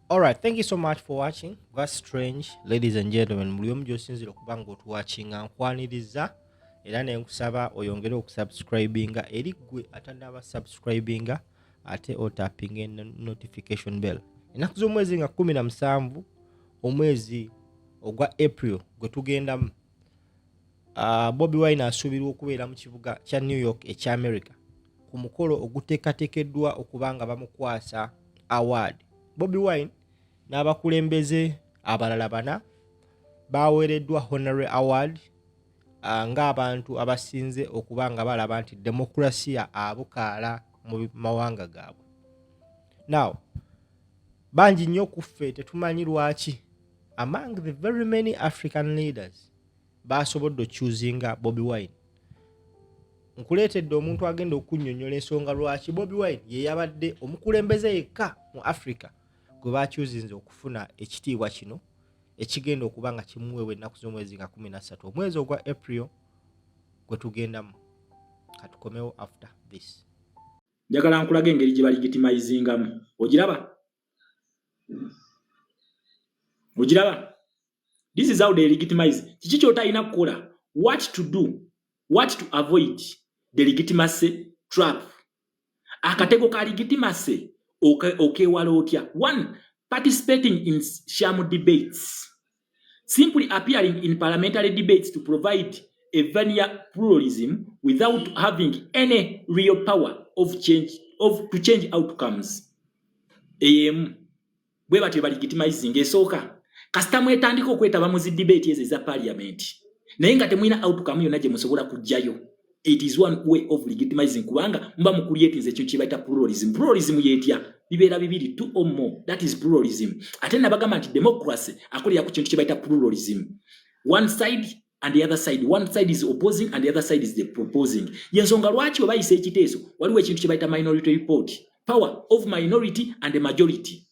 All right, thank you so much for watching. That's strange, ladies and gentlemen. Muliomu gyosinzira okuba nga otuwatchinga nkwaniriza era ne nkusaba oyongere okusubscribinga eri gwe atannaba subscribinga ate otapinga notification bell. Ennaku z'omwezi nga 17 omwezi ogwa April gwe tugendamu, Bobi Wine asuubirwa okubeera mu kibuga kya New York ekya America ku mukolo oguteekateekeddwa okuba nga bamukwasa award. Bobi Wine n'abakulembeze abalala bana baweereddwa honorary award ng'abantu abasinze okuba nga balaba nti demokrasiya abukaala mu mawanga gaabwe. Now, bangi nnyo ku ffe tetumanyi lwaki among the very many African leaders basobodde okyuzinga Bobi Wine. Nkuleetedde omuntu agenda okunnyonnyola ensonga lwaki Bobi Wine ye yabadde omukulembeze yekka mu Africa gwe bakyuzinze okufuna ekitiibwa kino ekigenda okuba nga kimuweebwa ennaku z'omwezi nga 13 omwezi ogwa April gwe tugendamu. Katukomewo after this. Njagala nkulaga engeri gye balegitimizingamu. Ogiraba? This is how they legitimize. Kiki ky'otalina kukola? What to do? What to avoid the legitimacy trap? Akatego ka legitimacy okewala otya? 1. Participating in sham debates. Simply appearing in parliamentary debates to provide a veneer pluralism without having any real power to change outcomes. Bwe batyo balegitimizing esooka. Kasita mwetandika okwetaba mu zi debate ezo eza parliament. Naye nga temwina outcome yonna gye musobola kujjayo. It is one way of legitimizing kubanga mba mu creating ekintu kye bayita pluralism. Pluralism yetya bibeera bibiri, 2 or more. That is pluralism. Ate nabagamba nti democracy akolera ku kintu kye bayita pluralism. One side and the other side. One side is opposing and the other side is the proposing. Yensonga lwaki we bayise ekiteeso waliwo ekintu kye bayita minority report. Power of minority and the majority.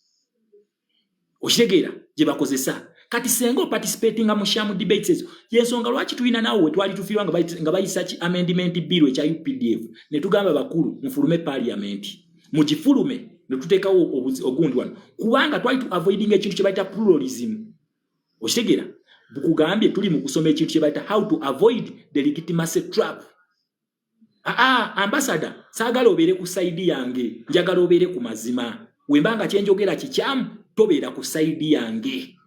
Okitegeera gye bakozesa. Kati senga participating mu sham debates ezo yensonga lwaki tulina nawe twali tufiirwa nga bayisa ki amendment bill ekya UPDF ne tugamba bakulu mufulume parliament mugifulume ne tuteekawo ogundi wano kubanga twali tu avoiding ekintu kye bayita pluralism. Okitegeera bukugambye tuli mu kusoma ekintu kye bayita how to avoid the legitimacy trap. Ambassador saagala obeere ku side yange, njagala obeere ku mazima. Wembanga kyenjogera kikyamu tobeera ku side yange.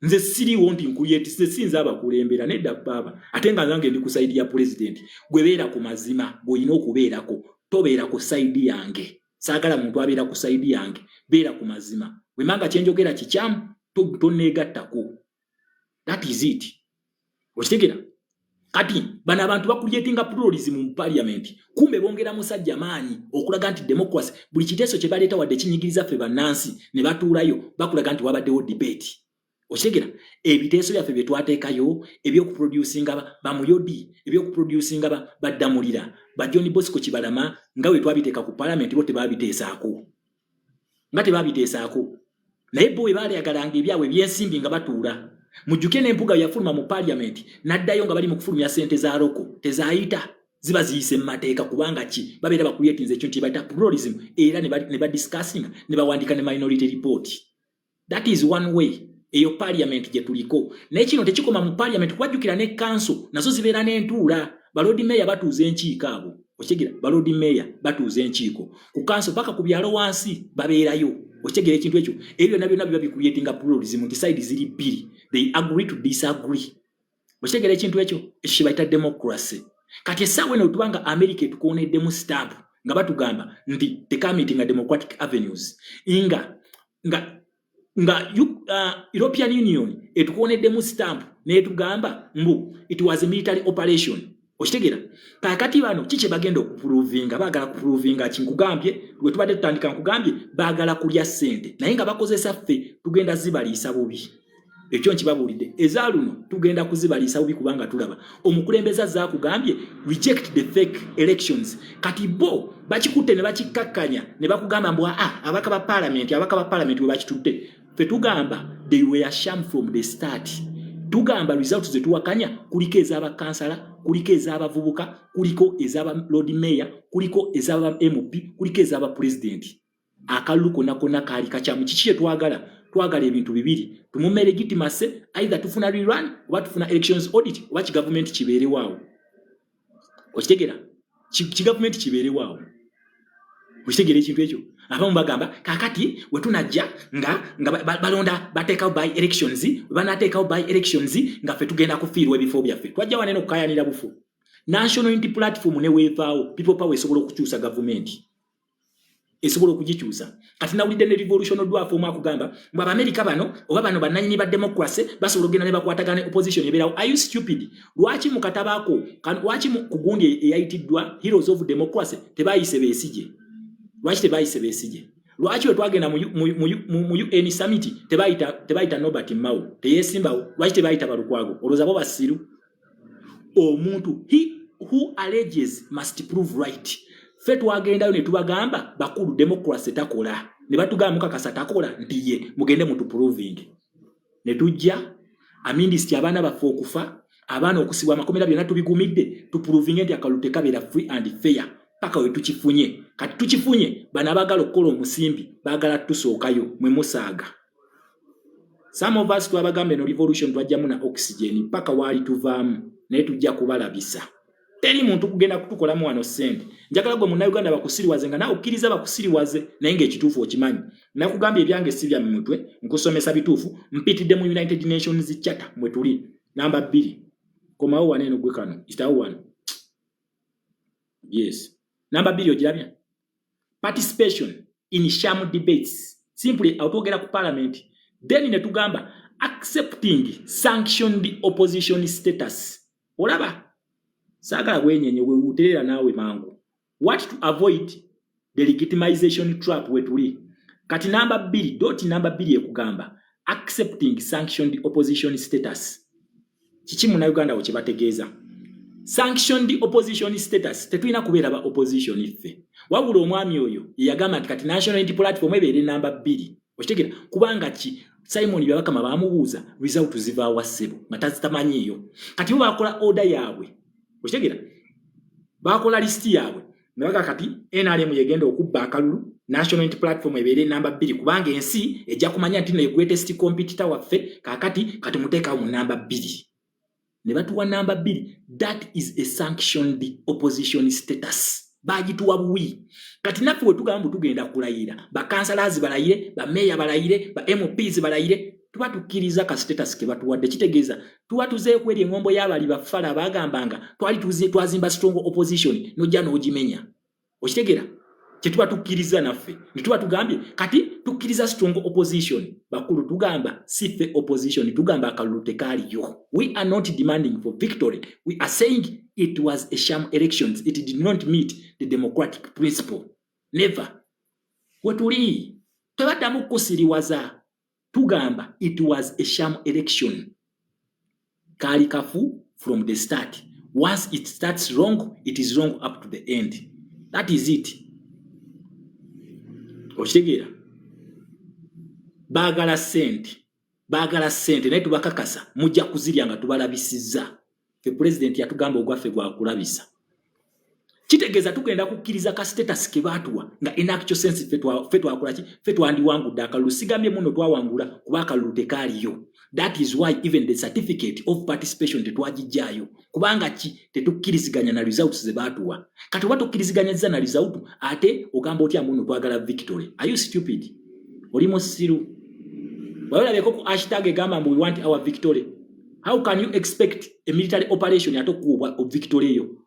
Nze siriwo nti nkuyeti sinza abakulembera nedda baba ate nga nange ndi ku side ya president gwebeera ku mazima bw'olina okubeerako tobeera ku side yange. Saagala muntu abeera ku side yange, beera ku mazima. Wembanga kyenjogera kikyamu tonneegattako. That is it. Okitegeera? Kati bana abantu bakulyetinga pluralism mu parliament kumbe bongera musajja maanyi okulaga nti democracy buli kiteeso kye baleeta wadde kinyigiriza ffe bannansi ne batuulayo bakulaga nti wabaddewo debate. Okitegeera ebiteeso byaffe bye twateekayo ebyokuproducinga bamuyodi ebyokuproducinga baddamulira ba John Bosco Kibalama nga we twabiteeka ku parliament bo tebabiteesaako naye bo we baaleyagalanga ebyabwe byensimbi nga batuula. Mujjuke n'empuga yafuluma mu parliament naddayo nga bali mu kufulumya ssente za loko tezaayita ziba ziyise mu mateeka kubanga ki babeera bakuyetinze ekintu kye bayita pluralism era ne badiscussing ne bawandika ne minority report. That is one way eyo parliament gye tuliko. Naye kino tekikoma mu parliament kubajjukira ne council nazo zibeera n'entuula. Balodi meya batuuza enkiiko abo. Okitegeera balodi meya batuuza enkiiko ku council paka ku byalo wansi babeerayo. Okitegeera ekintu ekyo ebyo byonna biba bikuyetinga pluralism nti side ziri bbiri. They agree to disagree. Okitegeera ekintu ekyo ekyo bayita democracy. Kati essaawa eno tubanga America etukoneddemu stamp nga batugamba nti tekamitinga democratic avenues nga European Union etukoneddemu stamp n'etugamba mbu it was a military operation. Okitegeera kakati bano kiki bagenda okuprovinga baagala kuprovinga kinkugambye lwe tubadde tutandika nkugambye baagala kulya ssente naye nga bakozesa ffe tugenda zibaliisa bubi. Ekyo nkibabuulidde ezaaluno tugenda kuzibaliisa bubi kubanga tulaba omukulembeze zaakugambye reject the fake elections. Kati bo bakikutte ne bakikkakkanya ne bakugamba mbu abaka ba parliament we bakitutte ffe tugamba they were sham from the start. Tugamba results zetuwakanya kuliko ez'abakansala kuliko ez'abavubuka kuliko ez'aba lord mayor kuliko ez'aba MP kuliko ez'aba president. akalulu konna kaali kakyamu kiki twagala ebintu bibiri tumume legitimacy either tufuna rerun oba tufuna elections audit oba government kibeerewo awo okitegera government kibeerewo awo okitegera ekintu ekyo abamu bagamba kakati wetunajja nga balonda bateekawo by elections banateekawo by elections nga ffe tugenda kufiirwa ebifo byaffe twajja wane n'okukayanira bufu national unity platform ne weevaawo people power esobola okukyusa gavumenti esobola okugikyusa kati nawulidde ne revolution dwafu omu akugamba mbu Abamerika bano oba bano bannanyini ba democracy basobola ogenda ne bakwatagana opposition ebeerawo. Are you stupid? Lwaki mu katabaako lwaki ku gundi eyayitiddwa Heroes of Democracy tebayise Besigye? Lwaki tebayise Besigye? Lwaki we twagenda mu UN summit tebayita Norbert Mao teyesimbawo? Lwaki tebayita Balukwago? Olowooza bo basiru? Omuntu he who alleges must prove right. Ffe twagendayo ne tubagamba bakulu democracy takola ne batugamba mukakasa takola nti ye mugende mutu proving ne tujja amindisi abaana baffe okufa abaana okusibwa amakomera byonna tubigumidde tu proving nti akalulu tekabeera free and fair paka we tukifunye kati tukifunye bana bagala okukola omusimbi bagala tusookayo mwe musaaga. Some of us twabagambe no revolution twajjamu na oxygen paka wali tuvaamu naye tujja kubalabisa. Teri muntu kugenda kutukolamu wano sente. Njagala gwe munna Uganda bakusiriwaze nga nawe okkiriza bakusiriwaze naye ng'ekituufu okimanyi. Nakugambye ebyange si bya mutwe nkusomesa bituufu mpitidde mu United Nations Charter mwe tuli namba 2. Komawo wane eno gwe kano. Itawo wano. Yes. Namba 2 ogirabya. Participation in sham debates. Simply autogera ku parliament. Then ne tugamba accepting sanctioned opposition status. Olaba sagala gwenyenye we uterera nawe mangu. What to avoid the legitimization trap we tuli. Kati namba 2 doti namba 2 ekugamba accepting sanctioned opposition status. Kiki mu Uganda okibategeeza. Sanctioned opposition status tetulina kubeera ba opposition iffe. Wabula omwami oyo yagamba nti kati national unity platform ebeere namba 2. Okitegera kubanga ki Simon Byabakama baamubuuza result ziva wasebo nga tazitamanyiyo. Kati bo bakola order yaabwe. Okitegera bakola list yaabwe nebaga kati NRM yegenda okubba akalulu national unity platform ebeere namba 2 kubanga ensi ejja kumanya nti ne greatest competitor waffe kati muteeka mu namba 2. Ne batuwa namba 2. That is a sanctioned opposition status. Bagituwa buwi. Kati naffe we tugamba tugenda kulayira ba councillors balayire ba mayor balayire ba MPs balayire tuba tukkiriza ka status ke batuwadde kitegeeza tuba tuze kweri engombo y'abali bafala bagambanga twazimba strong opposition nojja n'ogimenya okitegeera kye tuba tukkiriza naffe ne tuba tugambye kati tukkiriza strong opposition bakulu tugamba sife opposition tugamba akalulu tekaaliyo. We are not demanding for victory. We are saying it was a sham elections. It did not meet the democratic principle. Never. Wetuli tebaddamu kusiriwaza tugamba it was a sham election. Kali kafu from the start. Once it starts wrong, it is wrong up to the end. That is it. Okitegera bagala sente naye tubakakasa mujja kuzirya nga tubalabisizza. The president yatugamba ogwaffe gwa kulabisa. Kitegeeza tugenda kukkiriza ka status ke baatuwa nga in actual sense ffe twakola ki ffe twandiwangudde akalulu sigambye muno twawangula kuba akalulu tekaaliyo. That is why even the certificate of participation tetwagijjaayo kubanga ki tetukkiriziganya na results ze baatuwa. Kati oba tokkiriziganyizza na result ate ogamba otya muno twagala victory. Are you stupid? Oli musiru. Bayolabeko ku hashtag egamba mbu we want our victory. How can you expect a military operation yatokuwa of victory yo?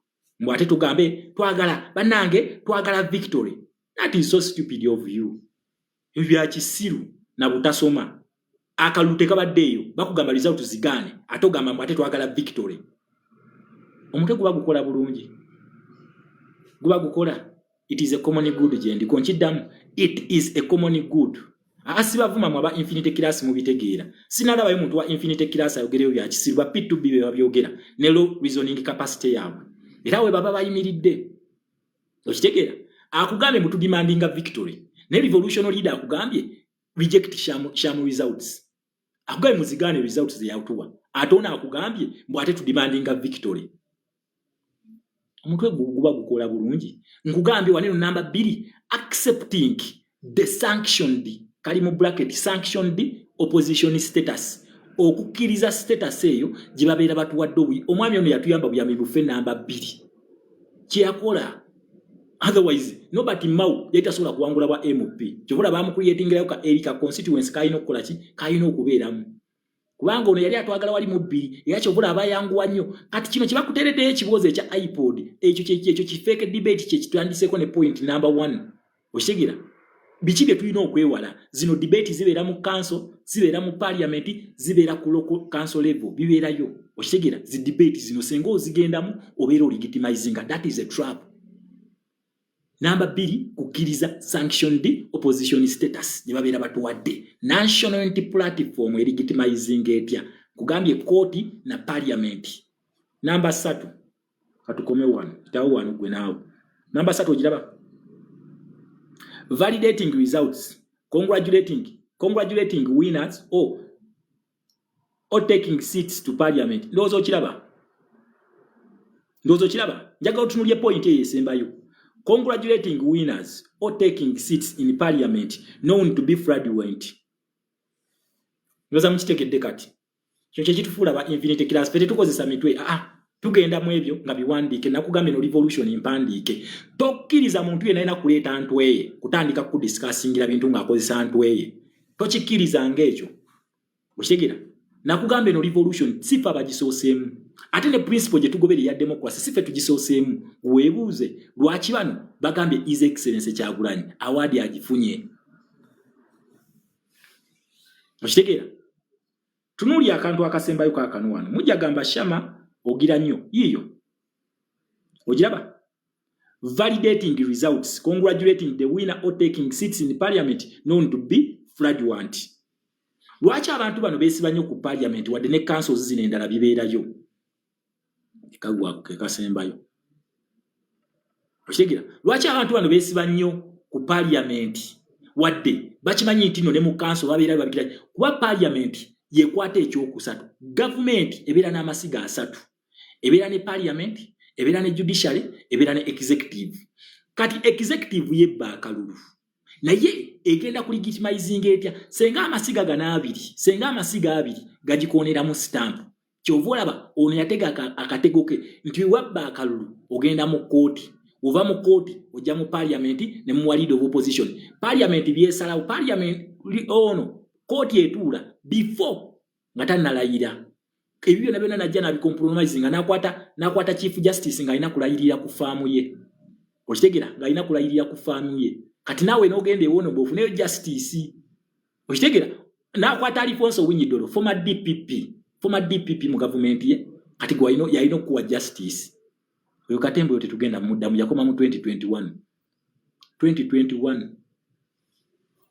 Mbu ate tugambe twagala banange twagala victory. That is so stupid of you. Ebya kisiru na butasoma. Akalulu tekabaddeyo bakugamba result zigane ate ogamba mbu ate twagala victory. Omuntu guba gukola bulungi. Guba gukola. It is a common good jendi. Konchiddamu it is a common good. Asibavuma mwaba infinite class mubitegeera. Sinalaba yo muntu wa infinite class ayogereyo bya kisiru ba P2B be babyogera. Nelo reasoning capacity yaabwe. Era we baba bayimiridde. Okitegeera. Akugambye mutu demandinga victory. Ne revolutionary leader akugambye reject sham results. Akugambye muzigane results ze yautuwa. Atona akugambye mbu ate tu demandinga victory. Omuntu guba gukola bulungi. Nkugambye waneno namba 2 accepting the sanctioned kali mu bracket sanctioned opposition status okukkiriza status eyo gye babeera batuwadde obuyi omwami ono yatuyamba buyami bufe namba 2 kyeyakola otherwise nobody mau yatasobola kuwangula bwa MP kyobola bamukreatingirayo ka erika constituency kayino okukola ki kayino okubeeramu kubanga ono yali atwagala wali mu 2 era kyobola abayanguwa nnyo kati kino kye bakuteereddeyo ekibuuzo ekya iPod ekyo kifeeke debate kye kitwandiseko ne point number 1 oshigira biki bye tulina okwewala zino debate zibeera mu council zibeera mu parliament zibeera ku local council level bibeerayo oshigira zi debate zino senga ozigendamu obeera legitimizing that is a trap. Number 2 kukkiriza sanctioned opposition status gye babeera batuwadde national unity platform legitimizing etya kugambye court na parliament. Number 3 katukome 1 kitawo 1 gwe naawe. Number 3 ogiraba validating results congratulating winners or taking seats to parliament. Ndozo kiraba njaga otunulye point eyesembayo congratulating winners or taking seats in parliament known to be fraudulent. Ndoza mukitekedde kati kyo kye kitufuula ba infinite class fete tukozesa mitwe tugenda mu ebyo nga biwandiike nakugambe no revolution impandiike tokkiriza muntu yena ina kuleeta ntweye kutandika ku discussingira bintu nga akozesa ntweye tokikkiriza ngekyo okitegera nakugambe no revolution sifa bagisoseemu ate ne principle gye tugobere ya democracy sifa tugisoseemu weebuuze lwaki bano bagambye his excellence Kyagulanyi award agifunye okitegera tunuli akantu akasembayo ka kanwano mujja gamba shama ogira nnyo yiyo ogiraba validating the results congratulating the winner or taking seats in parliament known to be fraudulent. Lwaki abantu bano beesiba nnyo ku parliament wadde ne councils zino endala bibeerayo ekagwa kekasembayo okitegera lwaki abantu bano beesiba nnyo ku parliament wadde bakimanyi nti no ne mu council babeera babikira kuba parliament yekwata ekyokusatu government ebeera n'amasiga 3 ebeera ne parliament ebeera ne judiciary ebeera ne executive kati executive yebba akalulu naye egenda ku legitimizing etya senga amasiga gana 2 gagikonera mu stamp kyovolaba ono yatega akategoke nti wabba akalulu ogenda mu court ova mu court ojja mu parliament ne mu leader of opposition parliament byesalawo parliament ono court etuula before nga tannalayira ebyo byonna najja nabicompromising nga nakwata chief justice nga alina kulayirira ku faamu ye okitegera nga alina kulayirira ku faamu ye kati nawe n'ogenda ewono bwofuneyo justice okitegera nakwata Alfonso Winyidolo former DPP mu government ye kati yalina okuwa justice oyo katembo yote tugenda muddamu yakoma mu 2021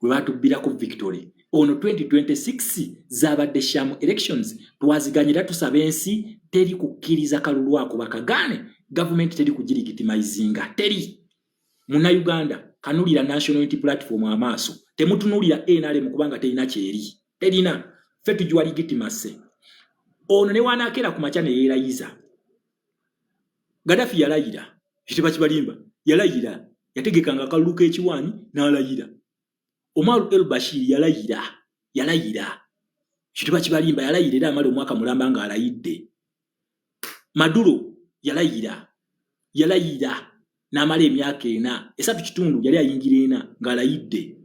we batubirako victory ono 2026 zabadde shamu elections twaziganyira tusaba ensi teri kukkiriza kalulu ako bakagane government teri kugirigitimizinga teri muna Uganda kanulira national unity platform amaaso temutunulira NRM kubanga terina kyeri terina fetu jwa legitimacy ono ne wanakera ku machane yerayiza Gaddafi yalayira kitiba kibalimba yalayira yategekanga kalulu k'ekiwanyi n'alayira Omar el-Bashir yalayira kituba kibalimba yalayira era amale omwaka mulamba nga alayidde Maduro yalayira n'amale emyaka 4 esatu kitundu yali ayingira 4 nga alayidde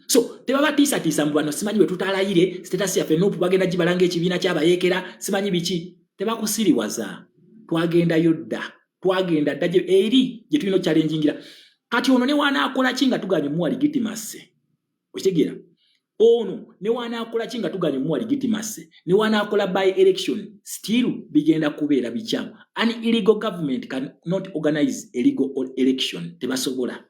so tebaba tiisa mu bano simanyi bwe tutalayire status yaffe n'opu bagenda gibalanga ekibiina ky'abayekera simanyi biki tebakusiriwaza twagenda dda eri gye tulina challengingira kati ono ne wanaakola kinga tuganye muwa legitimacy okitegera ono ne wanaakola kinga tuganye muwa legitimacy ne wanaakola by election still bigenda kubeera bichamu an illegal government cannot organize a legal election tebasobola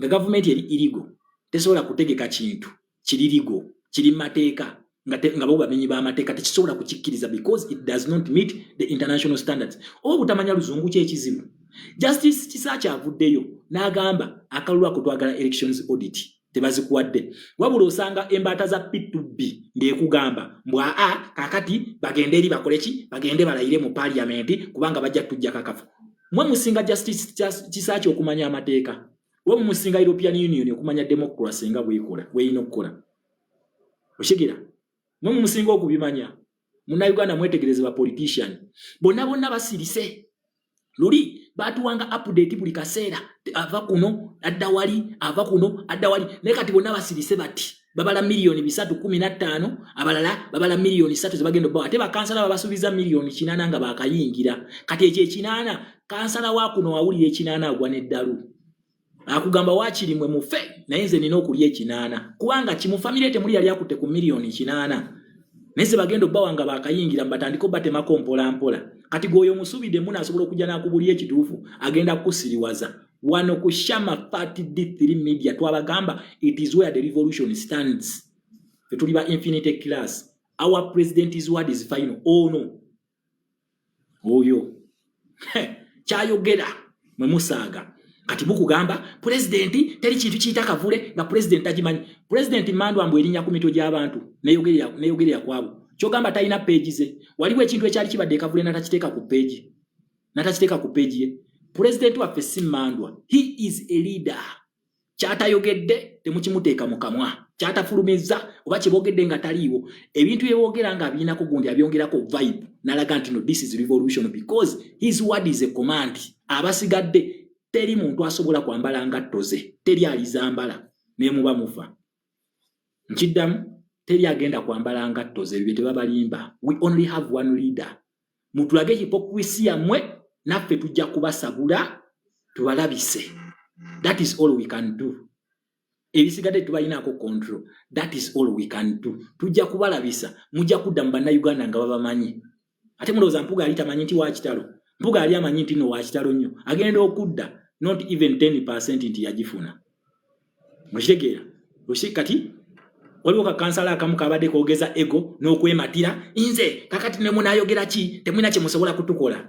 nga government eri illegal tesobola kutegeka kintu kiri legal kiri mateeka nga bo bamenyi ba mateeka tekisobola kukikkiriza because it does not meet the international standards obutamanya luzungu kyekizibu justice Kisaakya avuddeyo n'agamba akalulu ako twagala elections audit tebazikuwadde wabula osanga embaata za P2B ng'ekugamba mbwa kakati bagende eri bakoleki bagende balayire mu parliament kubanga bajja tujja kakafu mwe musinga justice Kisaakya okumanya amateeka wo musinga European Union okumanya democracy nga bwekola bweyino okukola oshigira mwe musinga okubimanya muna Uganda mwetegereze ba politician bonna basirise luli batuwanga update buli kaseera ava kuno adda wali ava kuno adda wali ne kati bonna basirise bati babala milioni 315 abalala babala milioni 3 zibagendo ba ate bakansala babasubiza milioni 8 nga bakayingira kati ekye 8 kansala wa kuno wawulire 8 agwa neddalu akugamba wakiri mwe mufe nayenze nina okulya 8 kubanga kimu family temuli yali akute ku milioni 8 nese bagendo bawanga bakayingira mbatandiko batema kompola mpola kati goyo musubide muna asobola okujja nakubulye ekituufu agenda kusiriwaza wano ku Shama Party D3 media twabagamba it is where the revolution stands tuliba infinite class our president's word is final no oyo chayogera mwe musaga kati bukugamba president teri kintu kiyita kavule nga president agimanyi president Mandu ambu erinya ku mito gy'abantu neyogerera kwabo kyogamba talina page ze waliwo ekintu ekyali kibadde kavule natakiteeka ku page ye president wa Fesi Mandwa he is a leader kyatayogedde temukimuteeka mu kamwa kyatafulumiza oba kibogedde nga taliiwo ebintu byebogera nga abina ko gundi abyongerako vibe nalaga nti no this is revolution because his word is a command abasigadde teri muntu asobola kwambala ngatto ze teri alizambala ne muba mufa nkiddamu teri agenda kwambala ngatto ze bye tebabalimba we only have one leader mutulage hypocrisy yamwe naffe tujja kubasabula tubalabise that is all we can do ebisigadde tubayinako control that is all we can do tujja kubalabisa mujja kudda mu bannayuganda nga babamanyi ate mulowooza Mpuga ali tamanyi nti wa kitalo Mpuga ali amanyi nti no wa kitalo nnyo agenda okudda not even 10% nti yagifuna mushegera kati waliwo kakansala akamu kabadde koogeza ego n'okwematira inze kakati ne munayogera ki temwina kye musobola kutukola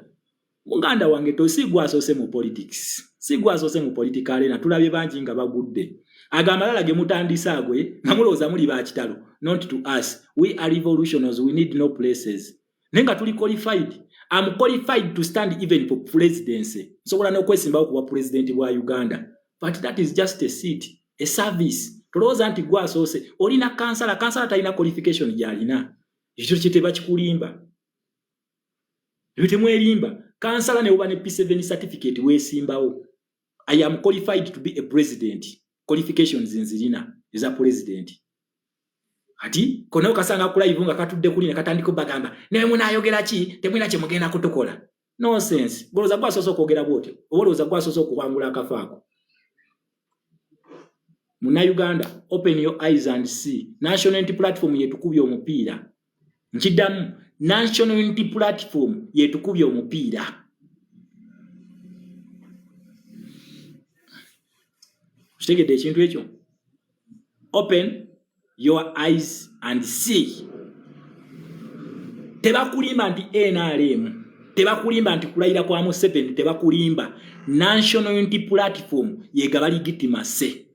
muganda wange tosigwa asose mu politics sigwa asose mu political arena tulabye bangi nga bagudde agambalala ge mutandisa agwe nga mulowooza muli ba kitalo not to us we are revolutionaries we need no places nenga tuli qualified I'm qualified to stand even for presidency sobola n'okwesimbawo kuba president bwa Uganda but that is just a seat a service tulowooza nti gwa asose olina kansala talina qualification gyalina ekyo kiteba kikulimba bitemwelimba kansala ne uba ne P7 certificate wesimbawo I am qualified to be a president qualifications nzirina is a president ati kono kasanga kula ivunga katudde kulina katandiko bagamba ne munayogera ki temwina kye mugenda kutukola nonsense boloza gwa soso kwogera bwote oboloza gwa soso kubangula akafaako muna Uganda open your eyes and see national unity platform yetukubye omupiira nkiddamu national unity platform yetukubye omupiira kitegedde ekintu ekyo open your eyes and see tebakulimba nti NRM tebakulimba nti kulayira kwa Museveni tebakulimba national unity platform yegaba legitimacy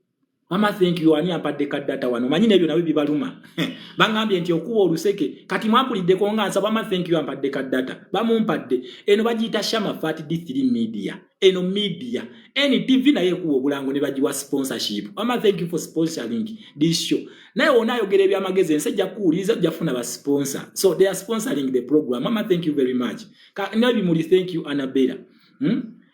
mama thank you ani ampadde kadata wano manyi nebyo nawe bibaluma bangambye nti okuwa oluseke kati mwampulidde ko nga nsaba mama thank you ampadde kadata bamumpadde eno bagiyita Shama Fat D3 media eno media eni TV naye kuwa obulango ne bagiwa sponsorship mama thank you for sponsoring this show naye onayogera ebyamagezi ensejja kuuliza jafuna ba sponsor so they are sponsoring the program mama thank you very much nabi muli thank you Anabela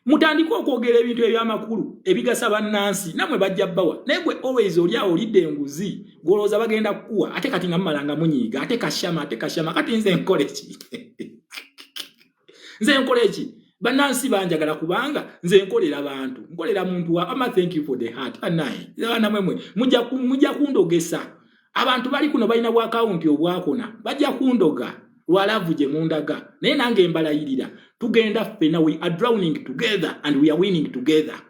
mutandika okwogera ebintu ebyamakulu ebigasa bannansi namwe bajja bbawa naye always oli awo olidde enguzi golooza bagenda kukuwa ate kati nga mumalanga munyiiga ate kashama kati nze nkole ki bannansi banjagala kubanga nze nkolera bantu nkolera muntu wa ama thank you for the heart anaye namwe mujja kundogesa abantu bali kuno balina bwa account obwakona bajja kundoga lwalavu gye mundaga naye nange mbalayirira tugenda fena we are drowning together and we are winning together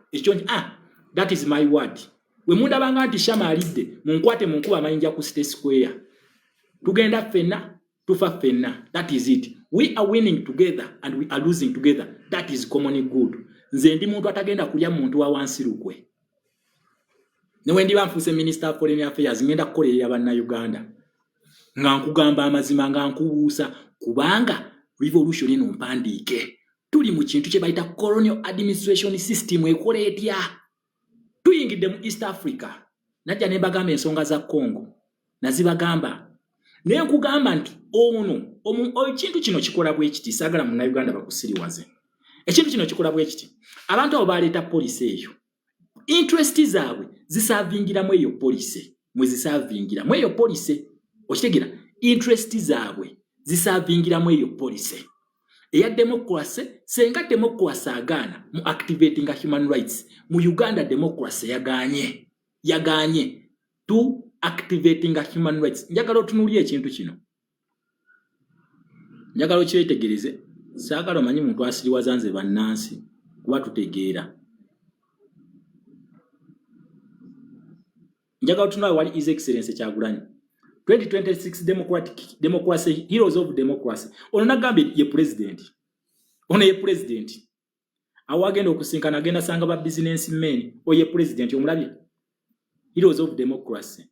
that is my word we mundabanga nti Shama alidde munkwate munkuba amayinja ku State Square tugenda fena tufa fena that is it we are winning together and we are losing together that is common good nze ndi muntu atagenda kulya muntu wa wansi lukwe ne wendi banfuse minister of foreign affairs ngenda kukolerera banna Uganda nga nkugamba amazima nga nkubuusa kubanga revolution eno mpandiike tuli mu kintu kye bayita colonial administration system ekola etya tuyingidde mu East Africa najja ne bagamba ensonga za Congo nazibagamba naye nkugamba nti ekintu kino kikola bwe kiti saagala mu Uganda bakusiriwaze ekintu kino kikola bwe kiti abantu abo baleeta poliisi eyo interest zaabwe zisavingira eyo poliisi mwe zisavingira eyo poliisi okitegeera interest zaabwe zisavingira eyo poliisi eya democracy senga democracy agaana mu activating human rights mu Uganda democracy yaganye to activating human rights njagala otunuulye ekintu kino njagala okyetegereze saagala omanyi muntu asiriwaza nze bannansi kuba tutegeera njagala otunuulye wali His Excellency Kyagulanyi 2026 democracy heroes of democracy ono nagambe ye president awagenda okusinkana agenda sanga ba business men oye president omulabye heroes of democracy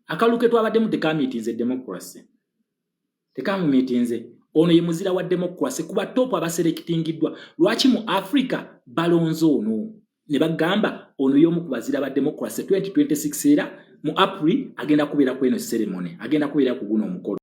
akaluke twabadde mu tekamitinze democracy tekamumitinze ono ye muzira wa democracy kuba top abaselectingidwa lwaki mu Africa balonzo ono ne bagamba ono yomu kubazira ba democracy 2026 era mu April agenda kubeera kweno ceremony agenda kubeera ku guno omukolo